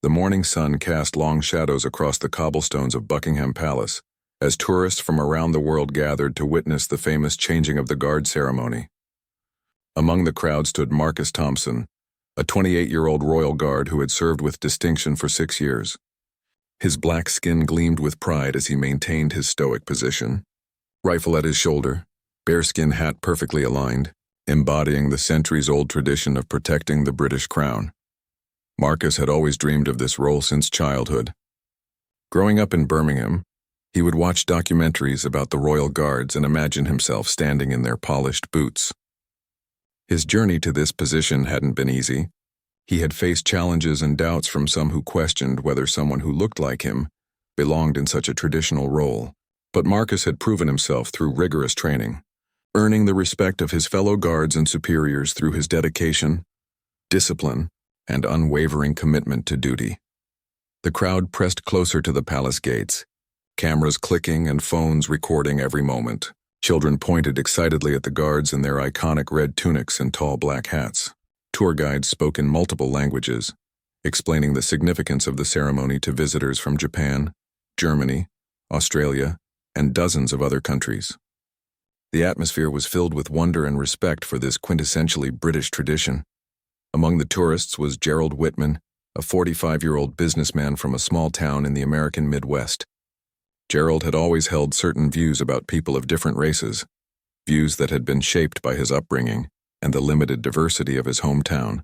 The morning sun cast long shadows across the cobblestones of Buckingham Palace, as tourists from around the world gathered to witness the famous changing of the guard ceremony. Among the crowd stood Marcus Thompson, a 28-year-old royal guard who had served with distinction for 6 years. His black skin gleamed with pride as he maintained his stoic position. Rifle at his shoulder, bearskin hat perfectly aligned, embodying the centuries-old tradition of protecting the British crown. Marcus had always dreamed of this role since childhood. Growing up in Birmingham, he would watch documentaries about the royal guards and imagine himself standing in their polished boots. His journey to this position hadn't been easy. He had faced challenges and doubts from some who questioned whether someone who looked like him belonged in such a traditional role. But Marcus had proven himself through rigorous training, earning the respect of his fellow guards and superiors through his dedication, discipline, and unwavering commitment to duty. The crowd pressed closer to the palace gates, cameras clicking and phones recording every moment. Children pointed excitedly at the guards in their iconic red tunics and tall black hats. Tour guides spoke in multiple languages, explaining the significance of the ceremony to visitors from Japan, Germany, Australia, and dozens of other countries. The atmosphere was filled with wonder and respect for this quintessentially British tradition. Among the tourists was Gerald Whitman, a 45-year-old businessman from a small town in the American Midwest. Gerald had always held certain views about people of different races, views that had been shaped by his upbringing and the limited diversity of his hometown.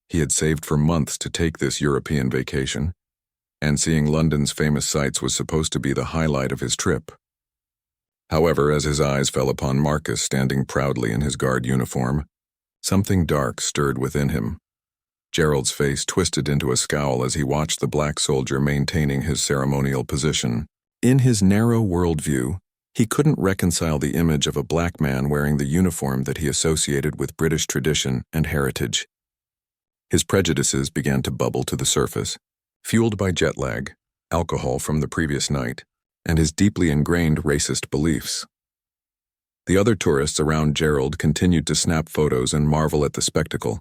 He had saved for months to take this European vacation, and seeing London's famous sights was supposed to be the highlight of his trip. However, as his eyes fell upon Marcus standing proudly in his guard uniform, something dark stirred within him. Gerald's face twisted into a scowl as he watched the black soldier maintaining his ceremonial position. In his narrow worldview, he couldn't reconcile the image of a black man wearing the uniform that he associated with British tradition and heritage. His prejudices began to bubble to the surface, fueled by jet lag, alcohol from the previous night, and his deeply ingrained racist beliefs. The other tourists around Gerald continued to snap photos and marvel at the spectacle,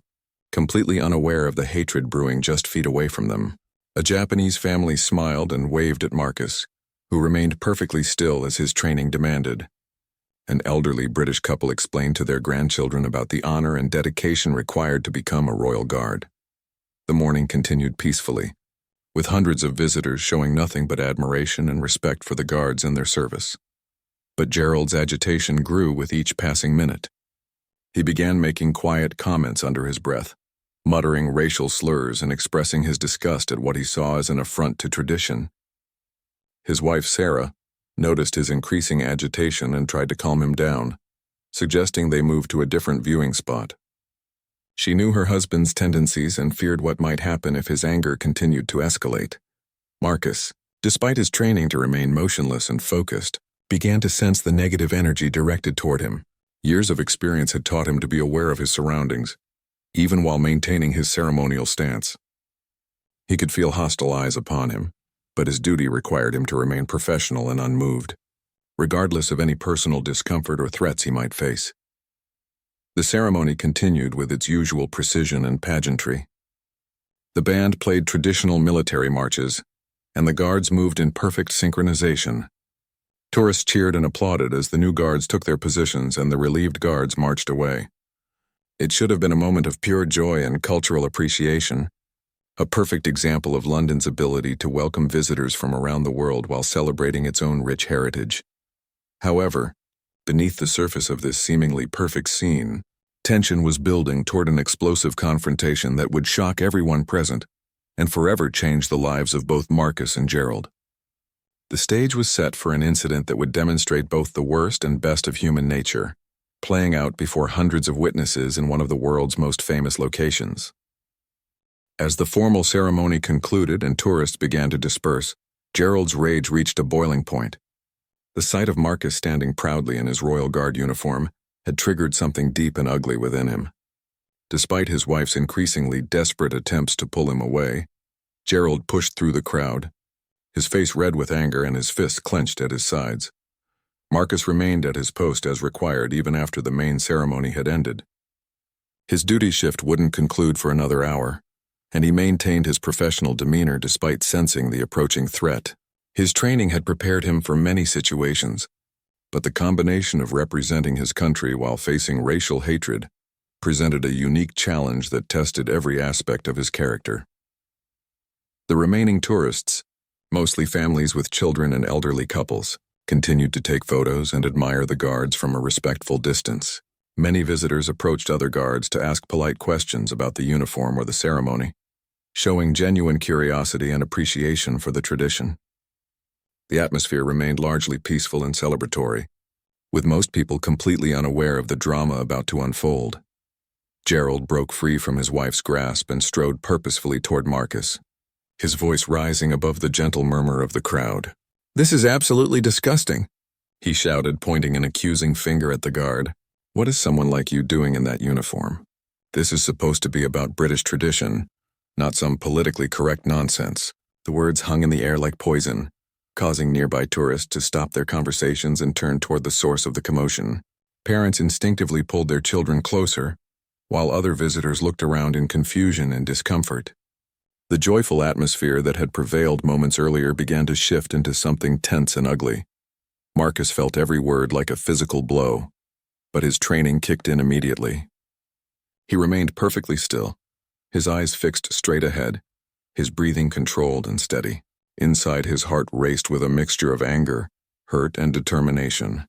completely unaware of the hatred brewing just feet away from them. A Japanese family smiled and waved at Marcus, who remained perfectly still as his training demanded. An elderly British couple explained to their grandchildren about the honor and dedication required to become a royal guard. The morning continued peacefully, with hundreds of visitors showing nothing but admiration and respect for the guards and their service. But Gerald's agitation grew with each passing minute. He began making quiet comments under his breath, muttering racial slurs and expressing his disgust at what he saw as an affront to tradition. His wife, Sarah, noticed his increasing agitation and tried to calm him down, suggesting they move to a different viewing spot. She knew her husband's tendencies and feared what might happen if his anger continued to escalate. Marcus, despite his training to remain motionless and focused, began to sense the negative energy directed toward him. Years of experience had taught him to be aware of his surroundings, even while maintaining his ceremonial stance. He could feel hostile eyes upon him, but his duty required him to remain professional and unmoved, regardless of any personal discomfort or threats he might face. The ceremony continued with its usual precision and pageantry. The band played traditional military marches, and the guards moved in perfect synchronization. Tourists cheered and applauded as the new guards took their positions and the relieved guards marched away. It should have been a moment of pure joy and cultural appreciation, a perfect example of London's ability to welcome visitors from around the world while celebrating its own rich heritage. However, beneath the surface of this seemingly perfect scene, tension was building toward an explosive confrontation that would shock everyone present and forever change the lives of both Marcus and Gerald. The stage was set for an incident that would demonstrate both the worst and best of human nature, playing out before hundreds of witnesses in one of the world's most famous locations. As the formal ceremony concluded and tourists began to disperse, Gerald's rage reached a boiling point. The sight of Marcus standing proudly in his Royal Guard uniform had triggered something deep and ugly within him. Despite his wife's increasingly desperate attempts to pull him away, Gerald pushed through the crowd, his face red with anger and his fists clenched at his sides. Marcus remained at his post as required even after the main ceremony had ended. His duty shift wouldn't conclude for another hour, and he maintained his professional demeanor despite sensing the approaching threat. His training had prepared him for many situations, but the combination of representing his country while facing racial hatred presented a unique challenge that tested every aspect of his character. The remaining tourists, mostly families with children and elderly couples, continued to take photos and admire the guards from a respectful distance. Many visitors approached other guards to ask polite questions about the uniform or the ceremony, showing genuine curiosity and appreciation for the tradition. The atmosphere remained largely peaceful and celebratory, with most people completely unaware of the drama about to unfold. Gerald broke free from his wife's grasp and strode purposefully toward Marcus, his voice rising above the gentle murmur of the crowd. "This is absolutely disgusting," he shouted, pointing an accusing finger at the guard. "What is someone like you doing in that uniform? This is supposed to be about British tradition, not some politically correct nonsense." The words hung in the air like poison, causing nearby tourists to stop their conversations and turn toward the source of the commotion. Parents instinctively pulled their children closer, while other visitors looked around in confusion and discomfort. The joyful atmosphere that had prevailed moments earlier began to shift into something tense and ugly. Marcus felt every word like a physical blow, but his training kicked in immediately. He remained perfectly still, his eyes fixed straight ahead, his breathing controlled and steady. Inside, his heart raced with a mixture of anger, hurt, and determination.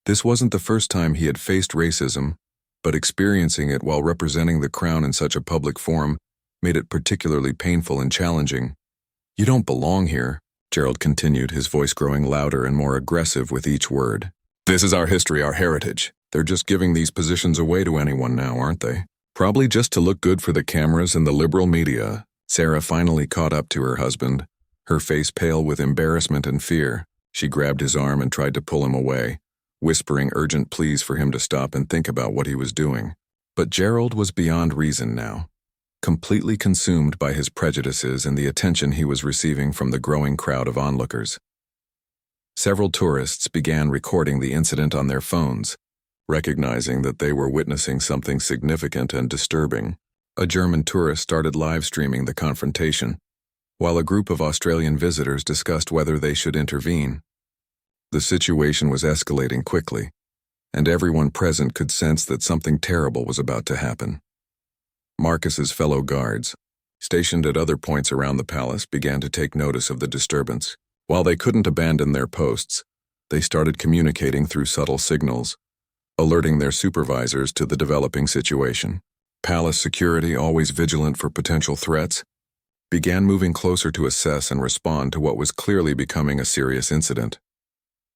This wasn't the first time he had faced racism, but experiencing it while representing the crown in such a public forum made it particularly painful and challenging. "You don't belong here," Gerald continued, his voice growing louder and more aggressive with each word. "This is our history, our heritage. They're just giving these positions away to anyone now, aren't they? Probably just to look good for the cameras and the liberal media." Sarah finally caught up to her husband, her face pale with embarrassment and fear. She grabbed his arm and tried to pull him away, whispering urgent pleas for him to stop and think about what he was doing. But Gerald was beyond reason now, completely consumed by his prejudices and the attention he was receiving from the growing crowd of onlookers. Several tourists began recording the incident on their phones, recognizing that they were witnessing something significant and disturbing. A German tourist started live streaming the confrontation, while a group of Australian visitors discussed whether they should intervene. The situation was escalating quickly, and everyone present could sense that something terrible was about to happen. Marcus's fellow guards, stationed at other points around the palace, began to take notice of the disturbance. While they couldn't abandon their posts, they started communicating through subtle signals, alerting their supervisors to the developing situation. Palace security, always vigilant for potential threats, began moving closer to assess and respond to what was clearly becoming a serious incident.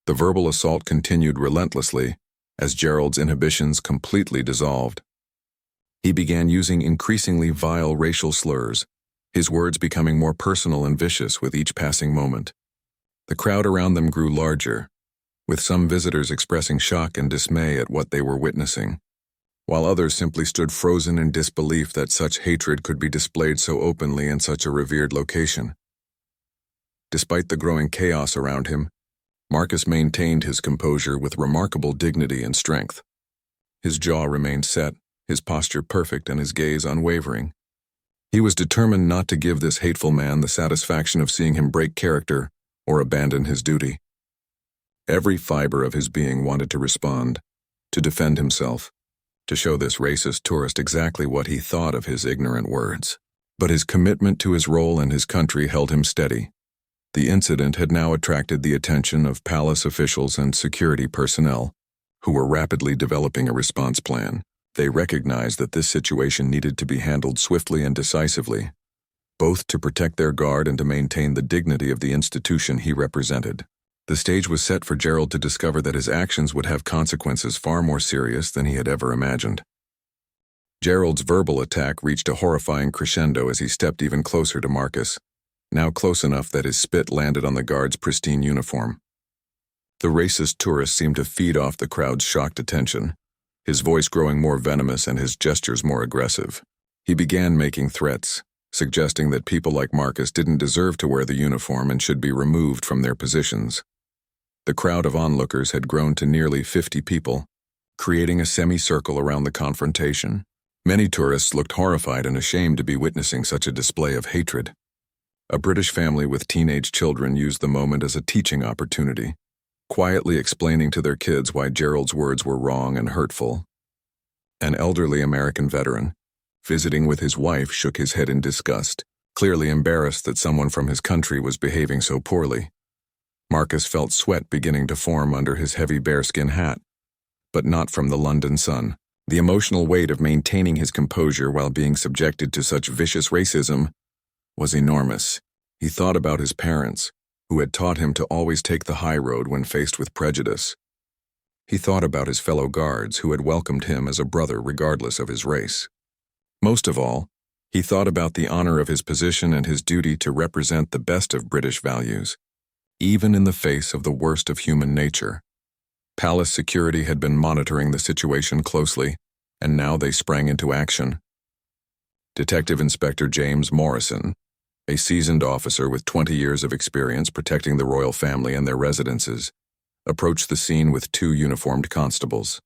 The verbal assault continued relentlessly as Gerald's inhibitions completely dissolved. He began using increasingly vile racial slurs, his words becoming more personal and vicious with each passing moment. The crowd around them grew larger, with some visitors expressing shock and dismay at what they were witnessing, while others simply stood frozen in disbelief that such hatred could be displayed so openly in such a revered location. Despite the growing chaos around him, Marcus maintained his composure with remarkable dignity and strength. His jaw remained set, his posture perfect, and his gaze unwavering. He was determined not to give this hateful man the satisfaction of seeing him break character or abandon his duty. Every fiber of his being wanted to respond, to defend himself, to show this racist tourist exactly what he thought of his ignorant words. But his commitment to his role and his country held him steady. The incident had now attracted the attention of palace officials and security personnel, who were rapidly developing a response plan. They recognized that this situation needed to be handled swiftly and decisively, both to protect their guard and to maintain the dignity of the institution he represented. The stage was set for Gerald to discover that his actions would have consequences far more serious than he had ever imagined. Gerald's verbal attack reached a horrifying crescendo as he stepped even closer to Marcus, now close enough that his spit landed on the guard's pristine uniform. The racist tourist seemed to feed off the crowd's shocked attention, his voice growing more venomous and his gestures more aggressive. He began making threats, suggesting that people like Marcus didn't deserve to wear the uniform and should be removed from their positions. The crowd of onlookers had grown to nearly 50 people, creating a semicircle around the confrontation. Many tourists looked horrified and ashamed to be witnessing such a display of hatred. A British family with teenage children used the moment as a teaching opportunity, quietly explaining to their kids why Gerald's words were wrong and hurtful. An elderly American veteran, visiting with his wife, shook his head in disgust, clearly embarrassed that someone from his country was behaving so poorly. Marcus felt sweat beginning to form under his heavy bearskin hat, but not from the London sun. The emotional weight of maintaining his composure while being subjected to such vicious racism was enormous. He thought about his parents, who had taught him to always take the high road when faced with prejudice. He thought about his fellow guards who had welcomed him as a brother regardless of his race. Most of all, he thought about the honor of his position and his duty to represent the best of British values, even in the face of the worst of human nature. Palace security had been monitoring the situation closely, and now they sprang into action. Detective Inspector James Morrison, a seasoned officer with 20 years of experience protecting the royal family and their residences, approached the scene with 2 uniformed constables.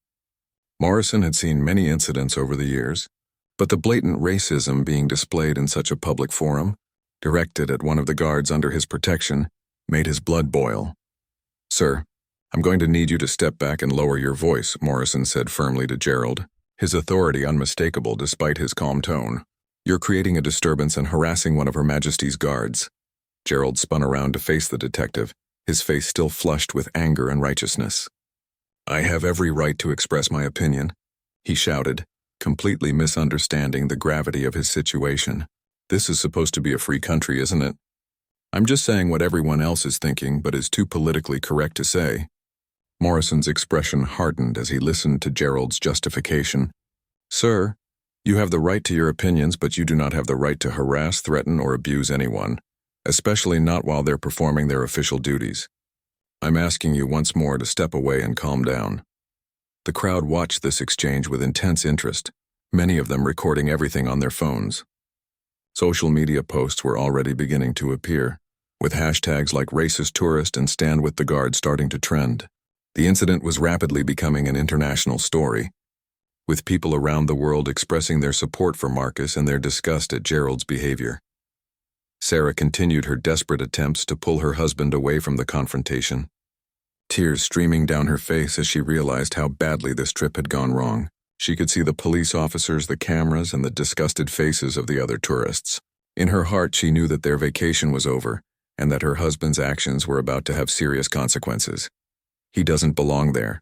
Morrison had seen many incidents over the years, but the blatant racism being displayed in such a public forum, directed at one of the guards under his protection, made his blood boil. "Sir, I'm going to need you to step back and lower your voice," Morrison said firmly to Gerald, his authority unmistakable despite his calm tone. "You're creating a disturbance and harassing one of Her Majesty's guards." Gerald spun around to face the detective, his face still flushed with anger and righteousness. "I have every right to express my opinion," he shouted, completely misunderstanding the gravity of his situation. "This is supposed to be a free country, isn't it? I'm just saying what everyone else is thinking but is too politically correct to say." Morrison's expression hardened as he listened to Gerald's justification. "Sir, you have the right to your opinions, but you do not have the right to harass, threaten, or abuse anyone, especially not while they're performing their official duties. I'm asking you once more to step away and calm down." The crowd watched this exchange with intense interest, many of them recording everything on their phones. Social media posts were already beginning to appear, with hashtags like racist tourist and stand with the guard starting to trend. The incident was rapidly becoming an international story, with people around the world expressing their support for Marcus and their disgust at Gerald's behavior. Sarah continued her desperate attempts to pull her husband away from the confrontation, tears streaming down her face as she realized how badly this trip had gone wrong. She could see the police officers, the cameras, and the disgusted faces of the other tourists. In her heart, she knew that their vacation was over and that her husband's actions were about to have serious consequences. "He doesn't belong there."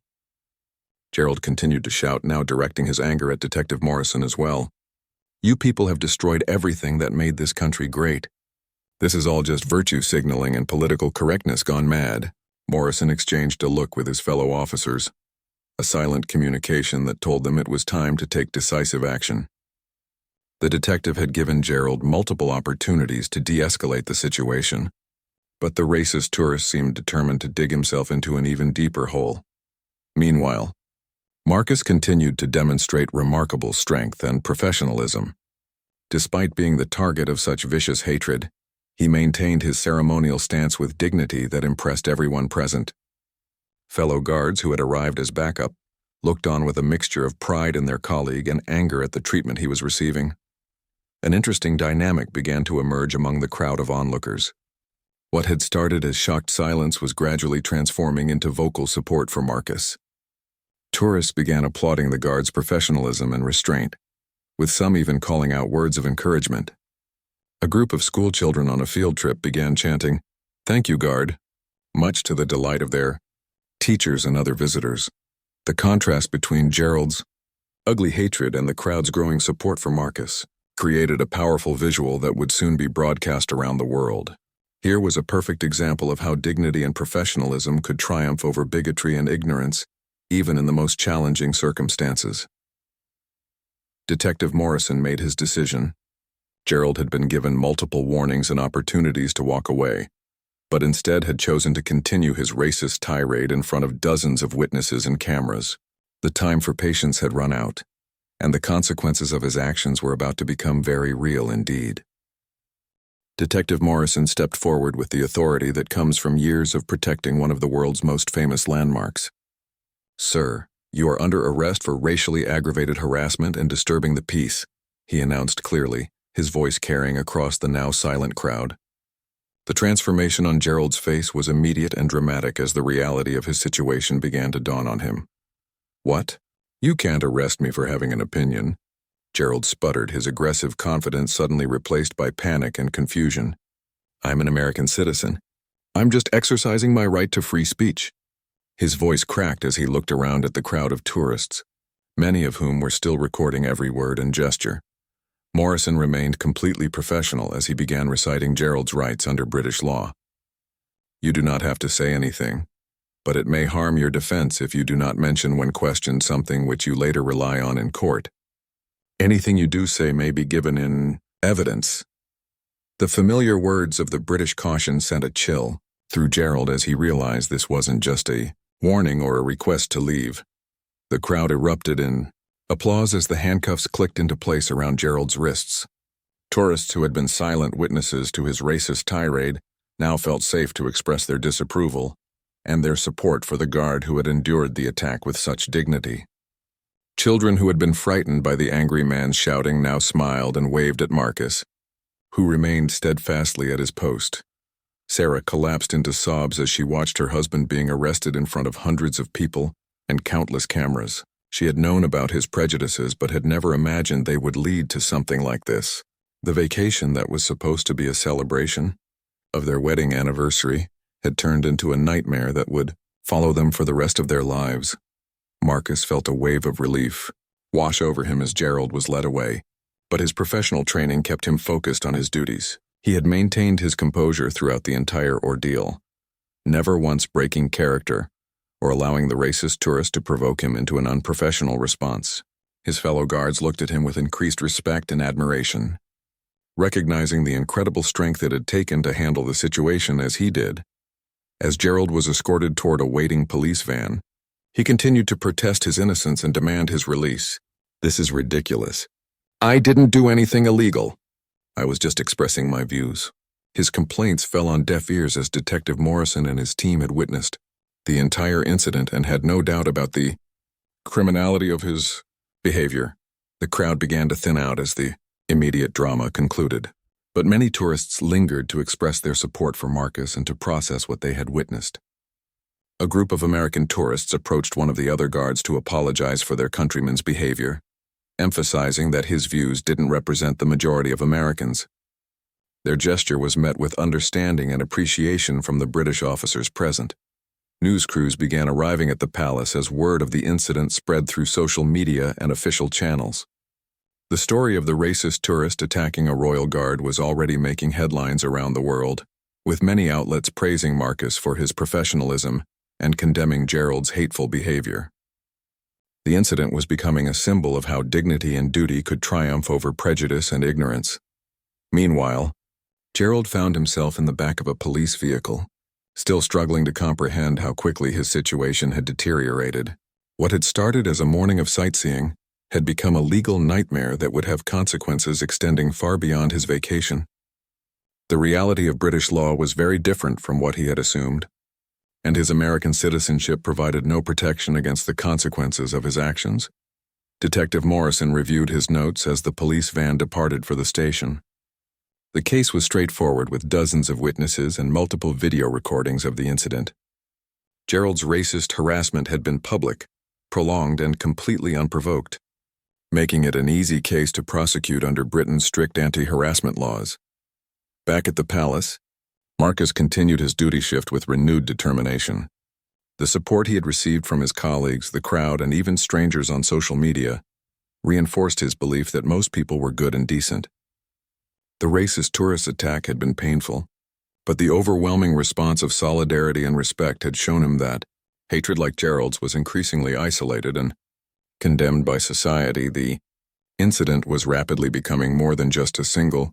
Gerald continued to shout, now directing his anger at Detective Morrison as well. "You people have destroyed everything that made this country great. This is all just virtue signaling and political correctness gone mad." Morrison exchanged a look with his fellow officers, a silent communication that told them it was time to take decisive action. The detective had given Gerald multiple opportunities to de-escalate the situation, but the racist tourist seemed determined to dig himself into an even deeper hole. Meanwhile, Marcus continued to demonstrate remarkable strength and professionalism. Despite being the target of such vicious hatred, he maintained his ceremonial stance with dignity that impressed everyone present. Fellow guards who had arrived as backup looked on with a mixture of pride in their colleague and anger at the treatment he was receiving. An interesting dynamic began to emerge among the crowd of onlookers. What had started as shocked silence was gradually transforming into vocal support for Marcus. Tourists began applauding the guard's professionalism and restraint, with some even calling out words of encouragement. A group of schoolchildren on a field trip began chanting, "Thank you, guard," much to the delight of their teachers and other visitors. The contrast between Gerald's ugly hatred and the crowd's growing support for Marcus created a powerful visual that would soon be broadcast around the world. Here was a perfect example of how dignity and professionalism could triumph over bigotry and ignorance, even in the most challenging circumstances. Detective Morrison made his decision. Gerald had been given multiple warnings and opportunities to walk away, but instead had chosen to continue his racist tirade in front of dozens of witnesses and cameras. The time for patience had run out, and the consequences of his actions were about to become very real indeed. Detective Morrison stepped forward with the authority that comes from years of protecting one of the world's most famous landmarks. "Sir, "You are under arrest for racially aggravated harassment and disturbing the peace," he announced clearly, his voice carrying across the now silent crowd. The transformation on Gerald's face was immediate and dramatic as the reality of his situation began to dawn on him. "What? You can't arrest me for having an opinion," Gerald sputtered, his aggressive confidence suddenly replaced by panic and confusion. "I'm an American citizen. I'm just exercising my right to free speech." His voice cracked as he looked around at the crowd of tourists, many of whom were still recording every word and gesture. Morrison remained completely professional as he began reciting Gerald's rights under British law. "You do not have to say anything, but it may harm your defense if you do not mention when questioned something which you later rely on in court. Anything you do say may be given in evidence." The familiar words of the British caution sent a chill through Gerald as he realized this wasn't just a warning or a request to leave. The crowd erupted in applause as the handcuffs clicked into place around Gerald's wrists. Tourists who had been silent witnesses to his racist tirade now felt safe to express their disapproval and their support for the guard who had endured the attack with such dignity. Children who had been frightened by the angry man's shouting now smiled and waved at Marcus, who remained steadfastly at his post. Sarah collapsed into sobs as she watched her husband being arrested in front of hundreds of people and countless cameras. She had known about his prejudices but had never imagined they would lead to something like this. The vacation that was supposed to be a celebration of their wedding anniversary had turned into a nightmare that would follow them for the rest of their lives. Marcus felt a wave of relief wash over him as Gerald was led away, but his professional training kept him focused on his duties. He had maintained his composure throughout the entire ordeal, never once breaking character or allowing the racist tourist to provoke him into an unprofessional response. His fellow guards looked at him with increased respect and admiration, recognizing the incredible strength it had taken to handle the situation as he did. As Gerald was escorted toward a waiting police van, he continued to protest his innocence and demand his release. "This is ridiculous. I didn't do anything illegal. I was just expressing my views." His complaints fell on deaf ears as Detective Morrison and his team had witnessed the entire incident and had no doubt about the criminality of his behavior. The crowd began to thin out as the immediate drama concluded, but many tourists lingered to express their support for Marcus and to process what they had witnessed. A group of American tourists approached one of the other guards to apologize for their countryman's behavior, emphasizing that his views didn't represent the majority of Americans. Their gesture was met with understanding and appreciation from the British officers present. News crews began arriving at the palace as word of the incident spread through social media and official channels. The story of the racist tourist attacking a royal guard was already making headlines around the world, with many outlets praising Marcus for his professionalism and condemning Gerald's hateful behavior. The incident was becoming a symbol of how dignity and duty could triumph over prejudice and ignorance. Meanwhile, Gerald found himself in the back of a police vehicle, still struggling to comprehend how quickly his situation had deteriorated. What had started as a morning of sightseeing had become a legal nightmare that would have consequences extending far beyond his vacation. The reality of British law was very different from what he had assumed, and his American citizenship provided no protection against the consequences of his actions. Detective Morrison reviewed his notes as the police van departed for the station. The case was straightforward with dozens of witnesses and multiple video recordings of the incident. Gerald's racist harassment had been public, prolonged, and completely unprovoked, making it an easy case to prosecute under Britain's strict anti-harassment laws. Back at the palace, Marcus continued his duty shift with renewed determination. The support he had received from his colleagues, the crowd, and even strangers on social media reinforced his belief that most people were good and decent. The racist tourist attack had been painful, but the overwhelming response of solidarity and respect had shown him that hatred like Gerald's was increasingly isolated and condemned by society. The incident was rapidly becoming more than just a single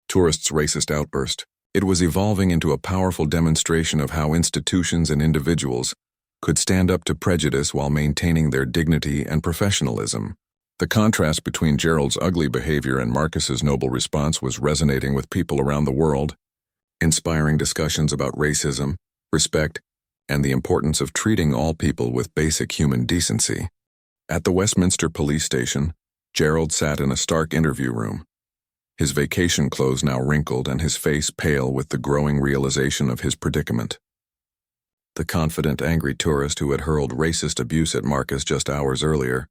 tourist's racist outburst. It was evolving into a powerful demonstration of how institutions and individuals could stand up to prejudice while maintaining their dignity and professionalism. The contrast between Gerald's ugly behavior and Marcus's noble response was resonating with people around the world, inspiring discussions about racism, respect, and the importance of treating all people with basic human decency. At the Westminster police station, Gerald sat in a stark interview room, his vacation clothes now wrinkled and his face pale with the growing realization of his predicament. The confident, angry tourist who had hurled racist abuse at Marcus just hours earlier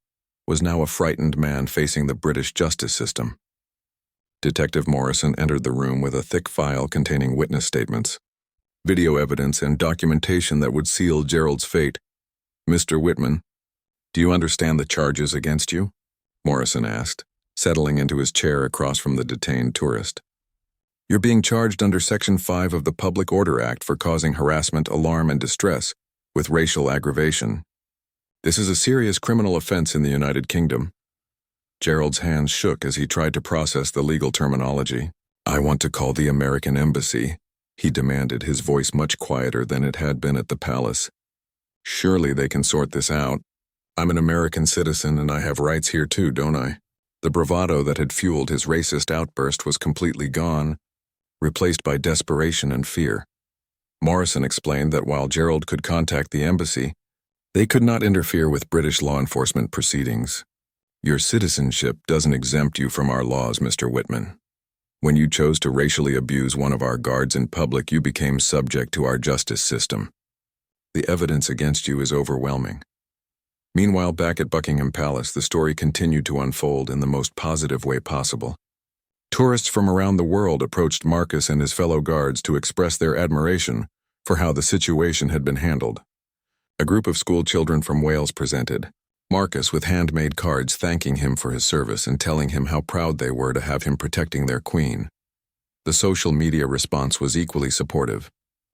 was now a frightened man facing the British justice system. Detective Morrison entered the room with a thick file containing witness statements, video evidence, and documentation that would seal Gerald's fate. "Mr. Whitman, do you understand the charges against you?" Morrison asked, settling into his chair across from the detained tourist. "You're being charged under Section 5 of the Public Order Act for causing harassment, alarm, and distress, with racial aggravation. This is a serious criminal offense in the United Kingdom." Gerald's hands shook as he tried to process the legal terminology. "I want to call the American Embassy," he demanded, his voice much quieter than it had been at the palace. "Surely they can sort this out. I'm an American citizen and I have rights here too, don't I?" The bravado that had fueled his racist outburst was completely gone, replaced by desperation and fear. Morrison explained that while Gerald could contact the embassy, they could not interfere with British law enforcement proceedings. "Your citizenship doesn't exempt you from our laws, Mr. Whitman. When you chose to racially abuse one of our guards in public, you became subject to our justice system. The evidence against you is overwhelming." Meanwhile, back at Buckingham Palace, the story continued to unfold in the most positive way possible. Tourists from around the world approached Marcus and his fellow guards to express their admiration for how the situation had been handled. A group of school children from Wales presented, Marcus with handmade cards thanking him for his service and telling him how proud they were to have him protecting their queen. The social media response was equally supportive,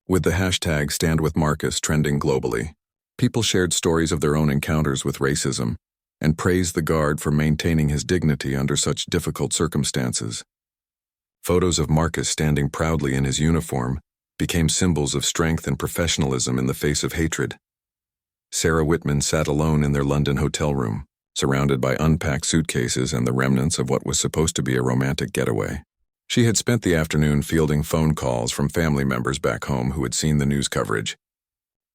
with the hashtag #StandWithMarcus trending globally. People shared stories of their own encounters with racism and praised the guard for maintaining his dignity under such difficult circumstances. Photos of Marcus standing proudly in his uniform became symbols of strength and professionalism in the face of hatred. Sarah Whitman sat alone in their London hotel room, surrounded by unpacked suitcases and the remnants of what was supposed to be a romantic getaway. She had spent the afternoon fielding phone calls from family members back home who had seen the news coverage.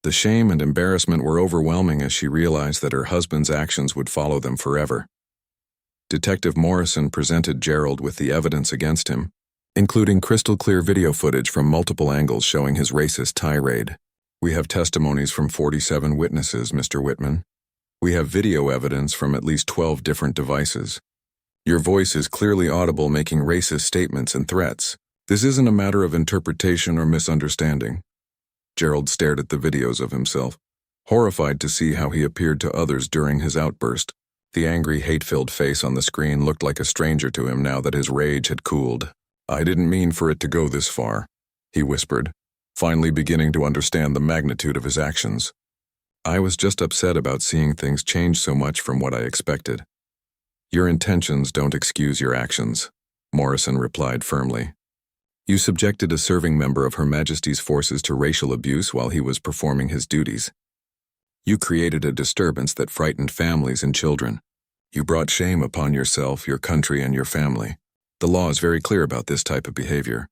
The shame and embarrassment were overwhelming as she realized that her husband's actions would follow them forever. Detective Morrison presented Gerald with the evidence against him, including crystal-clear video footage from multiple angles showing his racist tirade. "We have testimonies from 47 witnesses, Mr. Whitman. We have video evidence from at least 12 different devices. Your voice is clearly audible making racist statements and threats. This isn't a matter of interpretation or misunderstanding." Gerald stared at the videos of himself, horrified to see how he appeared to others during his outburst. The angry, hate-filled face on the screen looked like a stranger to him now that his rage had cooled. "I didn't mean for it to go this far," he whispered, finally beginning to understand the magnitude of his actions. "I was just upset about seeing things change so much from what I expected." "Your intentions don't excuse your actions," Morrison replied firmly. "You subjected a serving member of Her Majesty's forces to racial abuse while he was performing his duties. You created a disturbance that frightened families and children. You brought shame upon yourself, your country, and your family. The law is very clear about this type of behavior."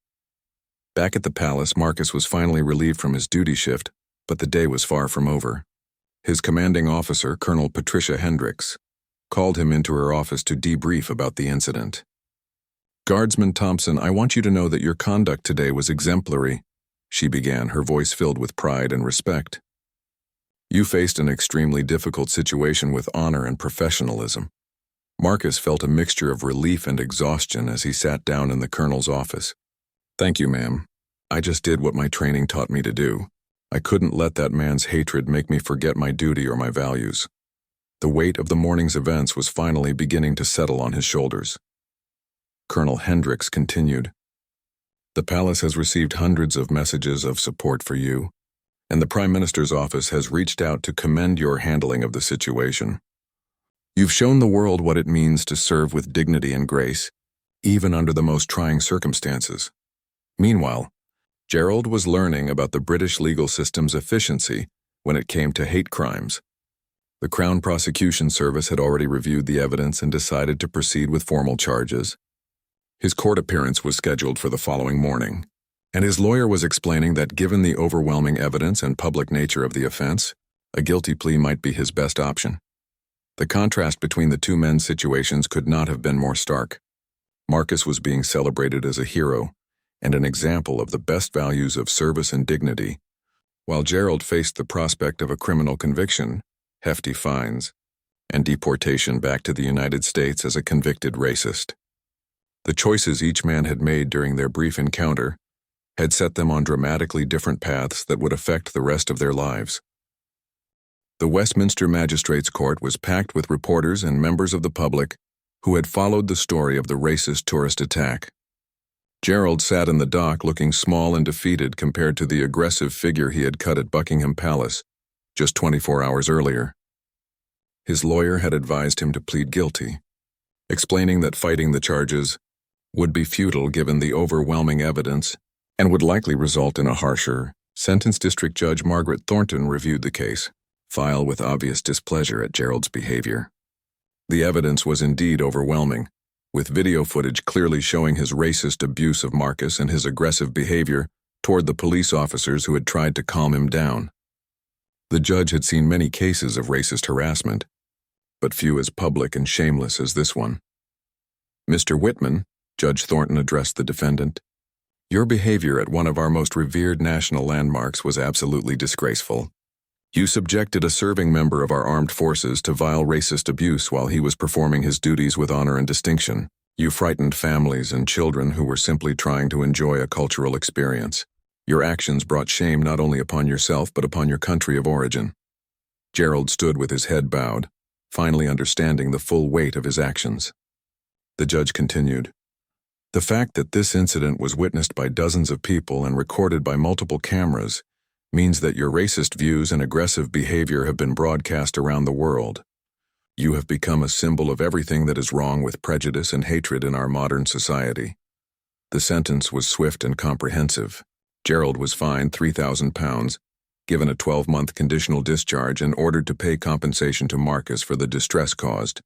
Back at the palace, Marcus was finally relieved from his duty shift, but the day was far from over. His commanding officer, Colonel Patricia Hendricks, called him into her office to debrief about the incident. "Guardsman Thompson, I want you to know that your conduct today was exemplary," she began, her voice filled with pride and respect. "You faced an extremely difficult situation with honor and professionalism." Marcus felt a mixture of relief and exhaustion as he sat down in the colonel's office. "Thank you, ma'am. I just did what my training taught me to do. I couldn't let that man's hatred make me forget my duty or my values." The weight of the morning's events was finally beginning to settle on his shoulders. Colonel Hendricks continued, "The palace has received hundreds of messages of support for you, and the Prime Minister's office has reached out to commend your handling of the situation. You've shown the world what it means to serve with dignity and grace, even under the most trying circumstances." Meanwhile, Gerald was learning about the British legal system's efficiency when it came to hate crimes. The Crown Prosecution Service had already reviewed the evidence and decided to proceed with formal charges. His court appearance was scheduled for the following morning, and his lawyer was explaining that given the overwhelming evidence and public nature of the offense, a guilty plea might be his best option. The contrast between the two men's situations could not have been more stark. Marcus was being celebrated as a hero and an example of the best values of service and dignity, while Gerald faced the prospect of a criminal conviction, hefty fines, and deportation back to the United States as a convicted racist. The choices each man had made during their brief encounter had set them on dramatically different paths that would affect the rest of their lives. The Westminster Magistrates' Court was packed with reporters and members of the public who had followed the story of the racist tourist attack. Gerald sat in the dock looking small and defeated compared to the aggressive figure he had cut at Buckingham Palace just 24 hours earlier. His lawyer had advised him to plead guilty, explaining that fighting the charges would be futile given the overwhelming evidence and would likely result in a harsher sentence. District Judge Margaret Thornton reviewed the case file with obvious displeasure at Gerald's behavior. The evidence was indeed overwhelming, with video footage clearly showing his racist abuse of Marcus and his aggressive behavior toward the police officers who had tried to calm him down. The judge had seen many cases of racist harassment, but few as public and shameless as this one. "Mr. Whitman," Judge Thornton addressed the defendant, "your behavior at one of our most revered national landmarks was absolutely disgraceful. You subjected a serving member of our armed forces to vile racist abuse while he was performing his duties with honor and distinction. You frightened families and children who were simply trying to enjoy a cultural experience. Your actions brought shame not only upon yourself but upon your country of origin." Gerald stood with his head bowed, finally understanding the full weight of his actions. The judge continued, "The fact that this incident was witnessed by dozens of people and recorded by multiple cameras means that your racist views and aggressive behavior have been broadcast around the world. You have become a symbol of everything that is wrong with prejudice and hatred in our modern society." The sentence was swift and comprehensive. Gerald was fined £3,000, given a 12-month conditional discharge, and ordered to pay compensation to Marcus for the distress caused.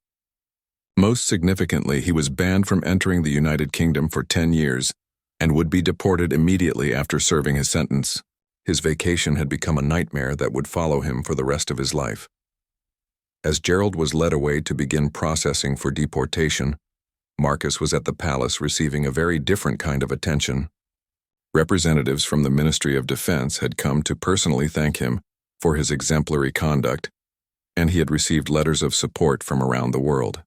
Most significantly, he was banned from entering the United Kingdom for 10 years and would be deported immediately after serving his sentence. His vacation had become a nightmare that would follow him for the rest of his life. As Gerald was led away to begin processing for deportation, Marcus was at the palace receiving a very different kind of attention. Representatives from the Ministry of Defense had come to personally thank him for his exemplary conduct, and he had received letters of support from around the world.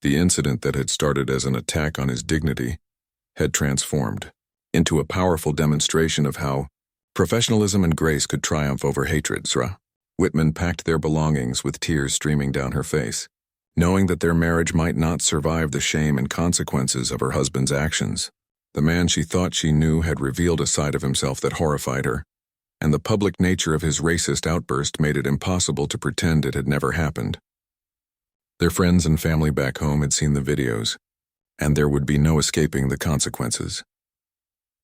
The incident that had started as an attack on his dignity had transformed into a powerful demonstration of how professionalism and grace could triumph over hatred. Whitman packed their belongings with tears streaming down her face, knowing that their marriage might not survive the shame and consequences of her husband's actions. The man she thought she knew had revealed a side of himself that horrified her, and the public nature of his racist outburst made it impossible to pretend it had never happened. Their friends and family back home had seen the videos, and there would be no escaping the consequences.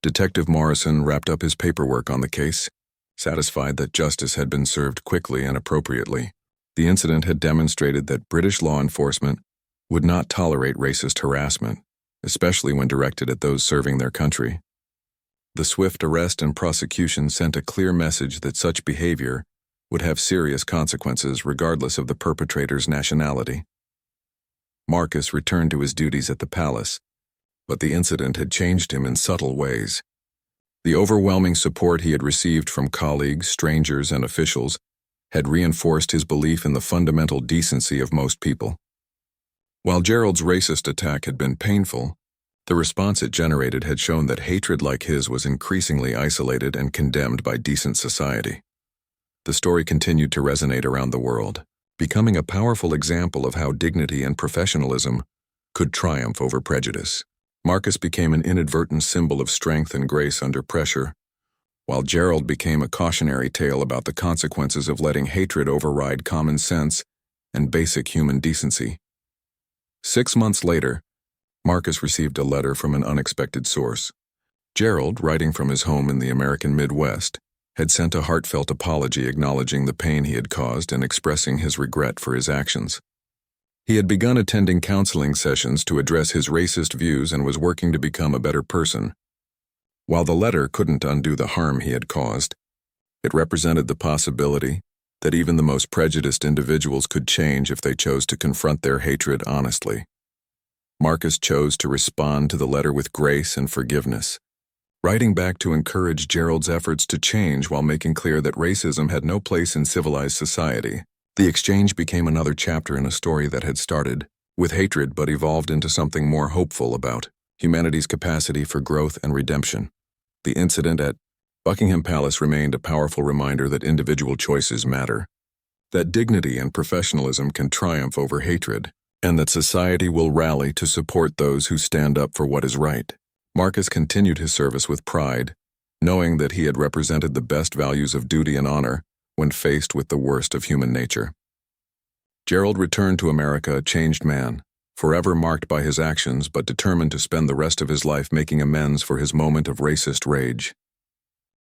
Detective Morrison wrapped up his paperwork on the case, satisfied that justice had been served quickly and appropriately. The incident had demonstrated that British law enforcement would not tolerate racist harassment, especially when directed at those serving their country. The swift arrest and prosecution sent a clear message that such behavior would have serious consequences regardless of the perpetrator's nationality. Marcus returned to his duties at the palace, but the incident had changed him in subtle ways. The overwhelming support he had received from colleagues, strangers, and officials had reinforced his belief in the fundamental decency of most people. While Gerald's racist attack had been painful, the response it generated had shown that hatred like his was increasingly isolated and condemned by decent society. The story continued to resonate around the world, becoming a powerful example of how dignity and professionalism could triumph over prejudice. Marcus became an inadvertent symbol of strength and grace under pressure, while Gerald became a cautionary tale about the consequences of letting hatred override common sense and basic human decency. 6 months later, Marcus received a letter from an unexpected source. Gerald, writing from his home in the American Midwest, had sent a heartfelt apology acknowledging the pain he had caused and expressing his regret for his actions. He had begun attending counseling sessions to address his racist views and was working to become a better person. While the letter couldn't undo the harm he had caused, it represented the possibility that even the most prejudiced individuals could change if they chose to confront their hatred honestly. Marcus chose to respond to the letter with grace and forgiveness, writing back to encourage Gerald's efforts to change while making clear that racism had no place in civilized society. The exchange became another chapter in a story that had started with hatred but evolved into something more hopeful about humanity's capacity for growth and redemption. The incident at Buckingham Palace remained a powerful reminder that individual choices matter, that dignity and professionalism can triumph over hatred, and that society will rally to support those who stand up for what is right. Marcus continued his service with pride, knowing that he had represented the best values of duty and honor when faced with the worst of human nature. Gerald returned to America a changed man, forever marked by his actions but determined to spend the rest of his life making amends for his moment of racist rage.